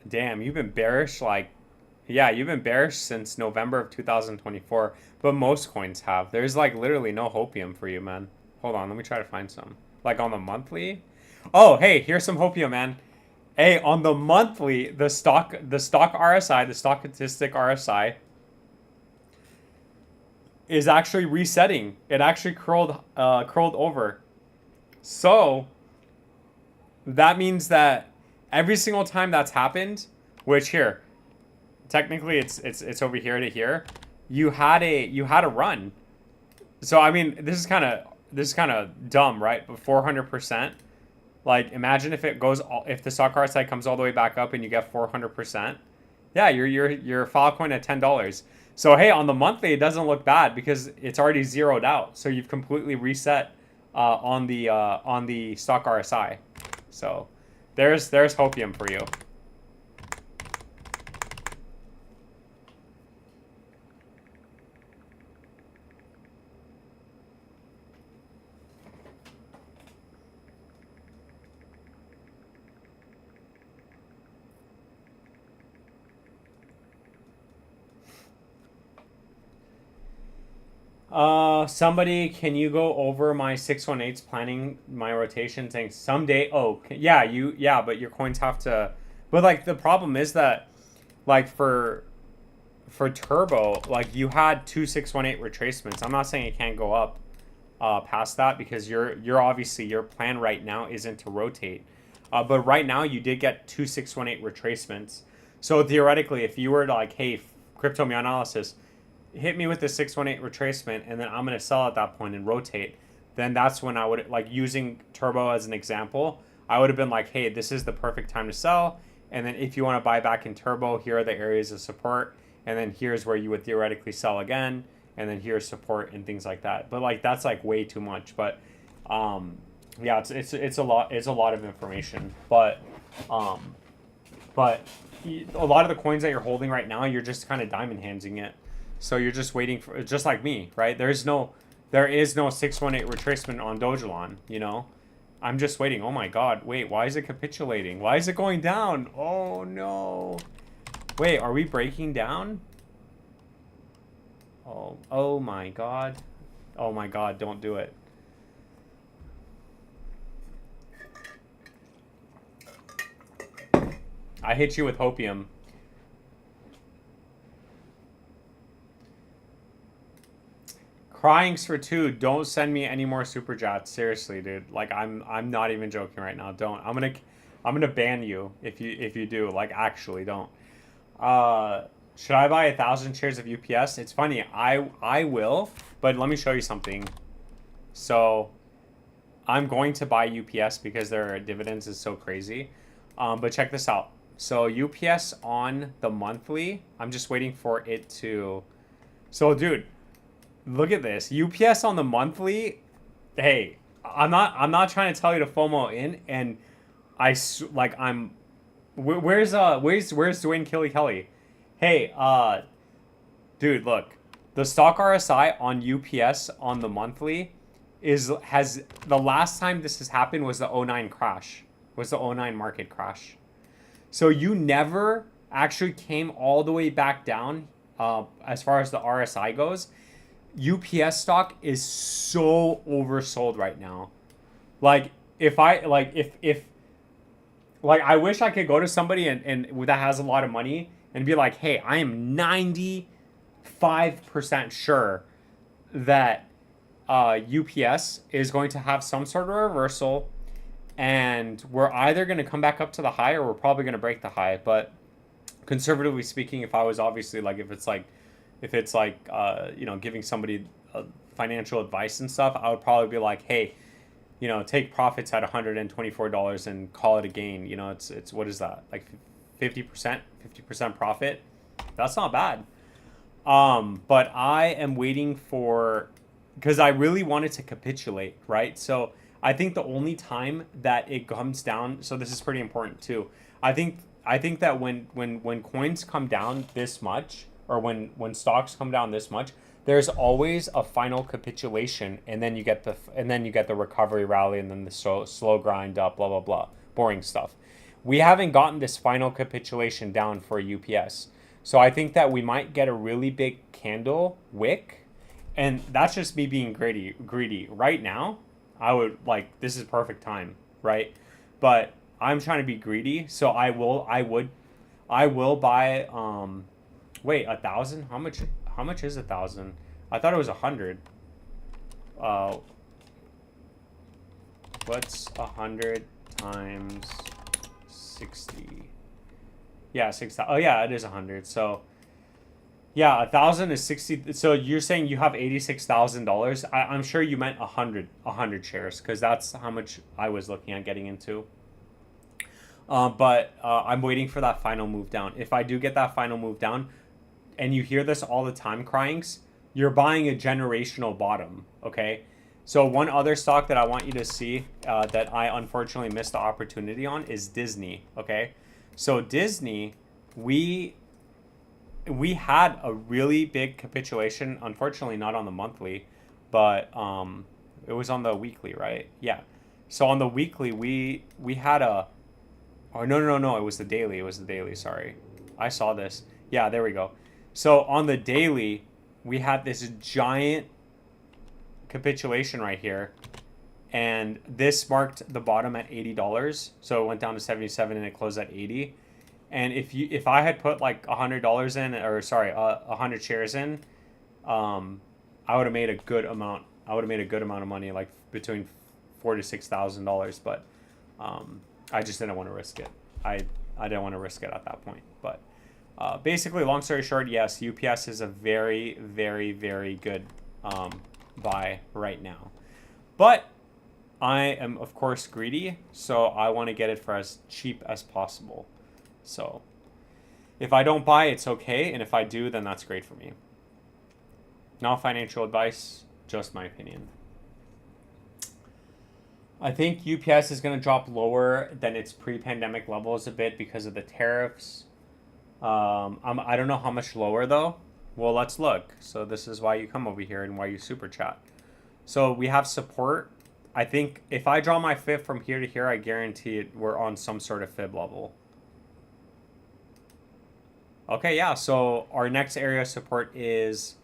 Damn, you've been bearish like... Yeah, you've been bearish since November of 2024. But most coins have. There's like literally no Hopium for you, man. Hold on, let me try to find some. Like on the monthly? Oh, hey, here's some Hopium, man. Hey, on the monthly, the stock RSI, the stochastic RSI... is actually resetting. It actually curled over. So that means that every single time that's happened, which here, technically it's over here to here, you had a run. So I mean, this is kind of dumb, right? But 400%. Like imagine if the stock RSI comes all the way back up and you get 400%. Yeah, you're Filecoin at $10. So hey, on the monthly, it doesn't look bad because it's already zeroed out. So you've completely reset on the stock RSI. So there's Hopium for you. Somebody, can you go over my 618s planning my rotation saying someday? Oh, yeah, but your coins have to, but like the problem is that like for Turbo, like you had 2618 retracements. I'm not saying it can't go up past that because you're obviously your plan right now isn't to rotate. But right now you did get 2618 retracements. So theoretically, if you were to like, hey, crypto analysis, hit me with the 618 retracement and then I'm going to sell at that point and rotate, then that's when I would, like using Turbo as an example, I would have been like, hey, this is the perfect time to sell. And then if you want to buy back in Turbo, here are the areas of support. And then here's where you would theoretically sell again. And then here's support and things like that. But like, that's like way too much. But yeah, it's a lot of information. But a lot of the coins that you're holding right now, you're just kind of diamond handsing it. So you're just waiting for, just like me, right? There is no 618 retracement on Dogelon, you know? I'm just waiting. Oh my God. Wait, why is it capitulating? Why is it going down? Oh no. Wait, are we breaking down? Oh my God. Oh my God, don't do it. I hit you with Hopium. Crying's for two. Don't send me any more super chats. Seriously, dude. Like I'm not even joking right now. Don't. I'm gonna ban you if you do. Like actually, don't. Should I buy 1,000 shares of UPS? It's funny. I will, but let me show you something. So, I'm going to buy UPS because their dividends is so crazy. But check this out. So UPS on the monthly. I'm just waiting for it to. So, dude. Look at this. UPS on the monthly. Hey, I'm not trying to tell you to FOMO in, and where's Dwayne Kelly? Hey, dude, look. The stock RSI on UPS on the monthly has the last time this has happened was the '09 crash, was the '09 market crash. So you never actually came all the way back down as far as the RSI goes. UPS stock is so oversold right now. Like if I wish I could go to somebody and that has a lot of money and be like, hey, I am 95% sure that UPS is going to have some sort of reversal, and we're either going to come back up to the high or we're probably going to break the high. But conservatively speaking, if I was obviously like, if it's like giving somebody financial advice and stuff, I would probably be like, hey, take profits at $124 and call it a gain. It's what is that, like 50% profit? That's not bad. But I am waiting because I really wanted to capitulate, right? So I think the only time that it comes down, so this is pretty important too. I think that when coins come down this much, or when stocks come down this much, there's always a final capitulation, and then you get the recovery rally, and then the slow grind up, blah blah blah, boring stuff. We haven't gotten this final capitulation down for UPS. So I think that we might get a really big candle wick, and that's just me being greedy. Right now, I would this is perfect time, right? But I'm trying to be greedy, so I will buy wait, 1,000? How much is 1,000? I thought it was 100. What's 100 times 60? Yeah, 6,000. Oh yeah, it is 100. So yeah, 1,000 is 60. So you're saying you have $86,000. I'm sure you meant 100 shares, because that's how much I was looking at getting into. But I'm waiting for that final move down. If I do get that final move down, and you hear this all the time, Cryings, you're buying a generational bottom, okay? So one other stock that I want you to see that I unfortunately missed the opportunity on is Disney, okay? So Disney, we had a really big capitulation, unfortunately not on the monthly, but it was on the weekly, right? Yeah. So on the weekly, we had no, it was the daily, sorry. I saw this. Yeah, there we go. So on the daily, we had this giant capitulation right here, and this marked the bottom at $80. So it went down to 77 and it closed at 80. And if I had put like $100 in, or sorry, 100 shares in, I would have made a good amount. I would have made a good amount of money, like between $4,000 to $6,000. But I just didn't want to risk it. I didn't want to risk it at that point. But basically, long story short, yes, UPS is a very, very, very good buy right now. But I am, of course, greedy, so I want to get it for as cheap as possible. So if I don't buy, it's okay, and if I do, then that's great for me. Not financial advice, just my opinion. I think UPS is going to drop lower than its pre-pandemic levels a bit because of the tariffs. I don't know how much lower though. Well, let's look. So this is why you come over here and why you super chat. So we have support. I think if I draw my fib from here to here, I guarantee it we're on some sort of fib level. Okay, yeah. So our next area of support is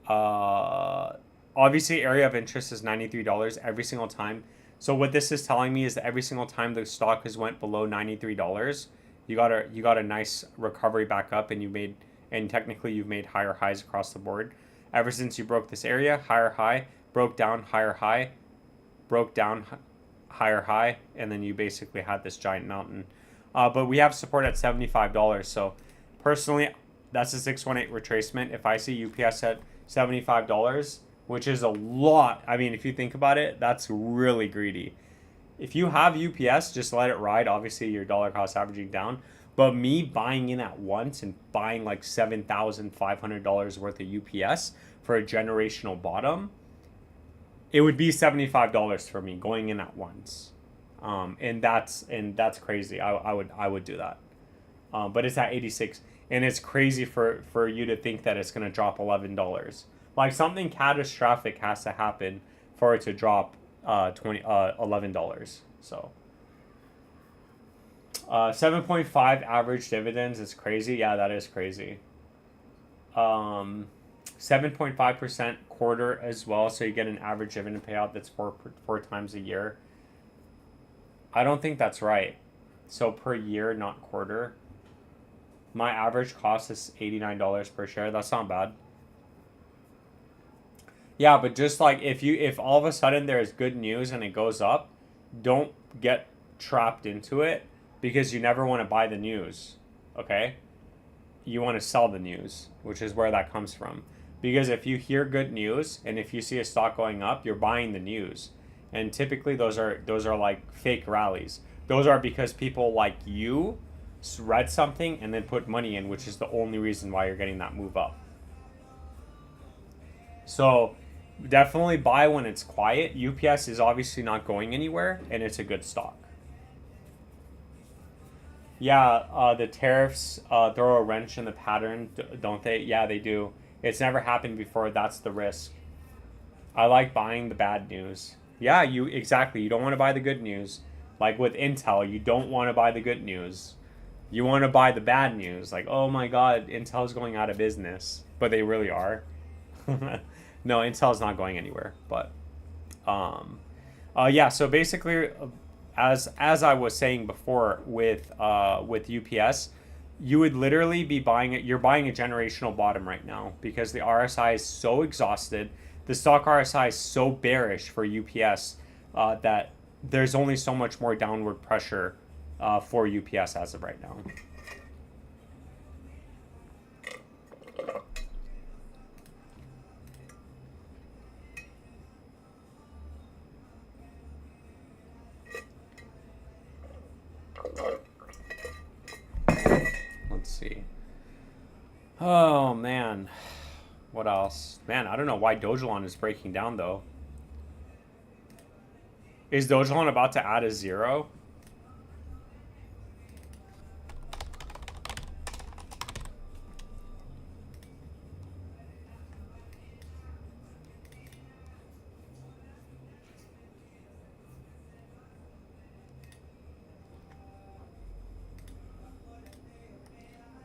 obviously area of interest is $93 every single time. So what this is telling me is that every single time the stock has went below $93, you got a nice recovery back up, and technically you've made higher highs across the board. Ever since you broke this area, higher high, broke down, higher high, broke down, higher high, and then you basically had this giant mountain. But we have support at $75. So personally, that's a 618 retracement. If I see UPS at $75, which is a lot. I mean, if you think about it, that's really greedy. If you have UPS, just let it ride. Obviously, your dollar cost averaging down. But me buying in at once and buying like $7,500 worth of UPS for a generational bottom, it would be $75 for me going in at once. And that's crazy. I would do that. But it's at 86. and it's crazy for you to think that it's going to drop $11. Like something catastrophic has to happen for it to drop $11. So 7.5 average dividends is crazy. Yeah, that is crazy. 7.5% quarter as well, so you get an average dividend payout that's four times a year. I don't think that's right. So per year, not quarter. My average cost is $89 per share. That's not bad. Yeah, but just like if all of a sudden there's good news and it goes up, don't get trapped into it because you never want to buy the news. Okay? You want to sell the news, which is where that comes from. Because if you hear good news and if you see a stock going up, you're buying the news. And typically those are like fake rallies. Those are because people like you read something and then put money in, which is the only reason why you're getting that move up. So definitely buy when it's quiet. UPS is obviously not going anywhere and it's a good stock. Yeah, the tariffs throw a wrench in the pattern, don't they? Yeah, they do. It's never happened before. That's the risk. I like buying the bad news. Yeah, exactly. You don't want to buy the good news. Like with Intel, you don't want to buy the good news. You want to buy the bad news. Like, oh my God, Intel's going out of business. But they really are. No, Intel's not going anywhere. But, yeah, so basically, as I was saying before with UPS, you would literally be buying it. You're buying a generational bottom right now because the RSI is so exhausted. The stock RSI is so bearish for UPS that there's only so much more downward pressure for UPS as of right now. Let's see. Oh, man. What else? Man, I don't know why Dogelon is breaking down, though. Is Dogelon about to add a 0?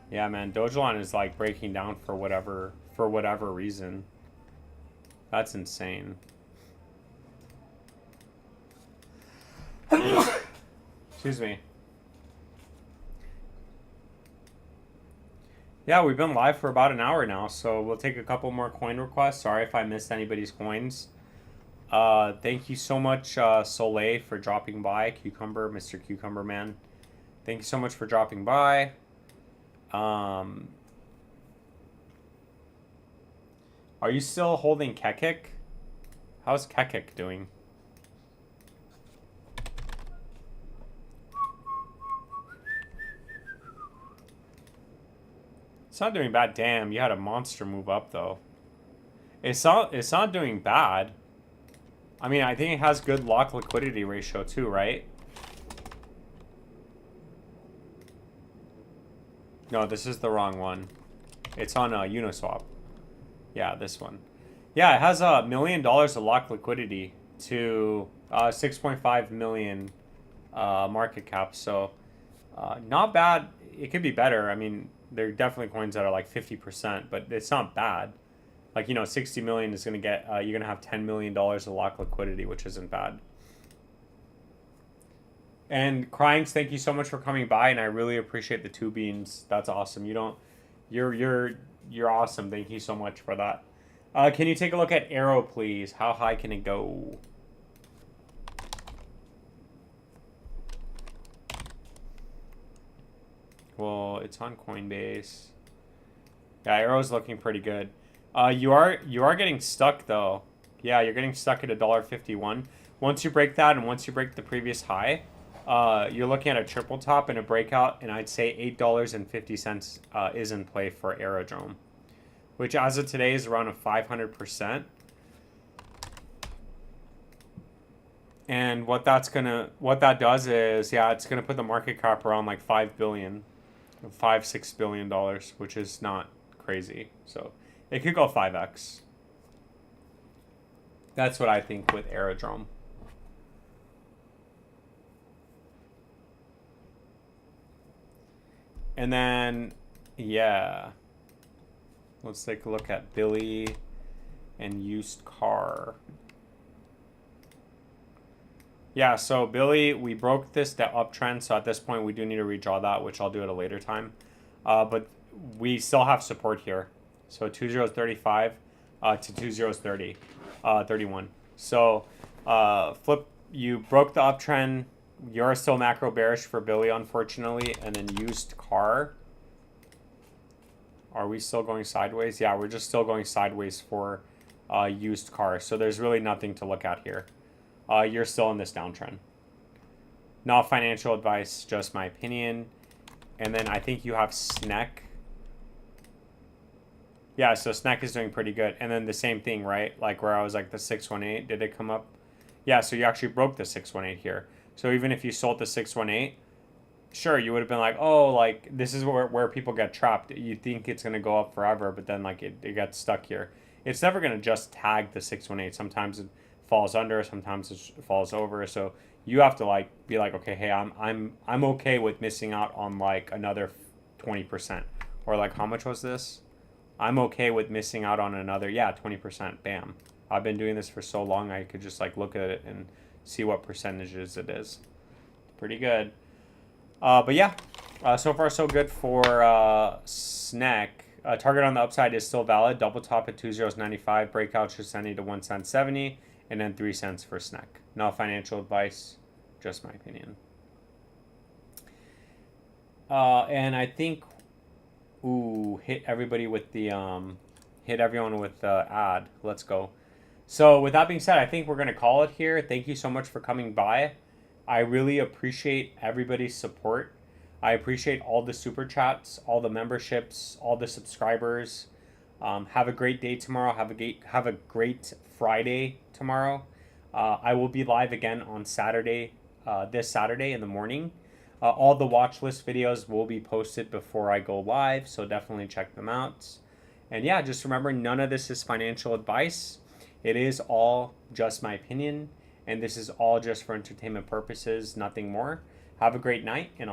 Yeah, man, Dogelon is like breaking down for whatever reason. That's insane. Excuse me. Yeah, we've been live for about an hour now, so we'll take a couple more coin requests. Sorry if I missed anybody's coins. Thank you so much, Soleil, for dropping by. Cucumber, Mr. Cucumber Man. Thank you so much for dropping by. Are you still holding Kekik? How's Kekik doing? It's not doing bad. Damn, you had a monster move up though. It's not doing bad. I mean, I think it has good lock liquidity ratio too, right? No, this is the wrong one. It's on Uniswap. Yeah, this one. Yeah, it has $1 million of lock liquidity to 6.5 million market cap. So not bad. It could be better. I mean, there are definitely coins that are like 50%, but it's not bad. Like, 60 million is going to get, you're going to have $10 million of lock liquidity, which isn't bad. And Cryings, thank you so much for coming by, and I really appreciate the 2 beans. That's awesome. You're awesome. Thank you so much for that. Can you take a look at Arrow, please? How high can it go? Well, it's on Coinbase. Yeah, Arrow's looking pretty good. You are getting stuck though. Yeah, you're getting stuck at $1.51. Once you break that, and once you break the previous high, you're looking at a triple top and a breakout, and I'd say $8.50 is in play for Aerodrome, which as of today is around a 500%. And what that does is, yeah, it's gonna put the market cap around like 5 billion. $5-6 billion, which is not crazy. So it could go 5x. That's what I think with Aerodrome. And then, yeah, let's take a look at Billy and used car. Yeah, so Billy, we broke this uptrend, so at this point we do need to redraw that, which I'll do at a later time. But we still have support here. So 2035 to 2030, 31. So flip, you broke the uptrend. You're still macro bearish for Billy, unfortunately. And then used car. Are we still going sideways? Yeah, we're just still going sideways for used car. So there's really nothing to look at here. You're still in this downtrend. Not financial advice, just my opinion. And then I think you have SNEC. Yeah, so SNEC is doing pretty good. And then the same thing, right? Like where I was like the 618, did it come up? Yeah, so you actually broke the 618 here. So even if you sold the 618, sure, you would have been like, oh, like this is where people get trapped. You think it's going to go up forever, but then like it gets stuck here. It's never going to just tag the 618. Sometimes it falls under, sometimes it falls over. So you have to like be like, okay, hey, I'm okay with missing out on like another 20%. Or like how much was this? I'm okay with missing out on another, 20%. Bam. I've been doing this for so long, I could just like look at it and see what percentages it is. Pretty good. But yeah, so far so good for SNEC. Target on the upside is still valid. Double top at 2.095. Breakout should send you to 1 cent 70, and then 3 cents for SNEC. Not financial advice, just my opinion. And I think, hit everybody with the hit everyone with the ad. Let's go. So with that being said, I think we're gonna call it here. Thank you so much for coming by. I really appreciate everybody's support. I appreciate all the super chats, all the memberships, all the subscribers. Have a great day tomorrow. Have a great Friday tomorrow. I will be live again on Saturday, this Saturday in the morning. All the watch list videos will be posted before I go live, so definitely check them out. And yeah, just remember, none of this is financial advice. It is all just my opinion, and this is all just for entertainment purposes, nothing more. Have a great night, and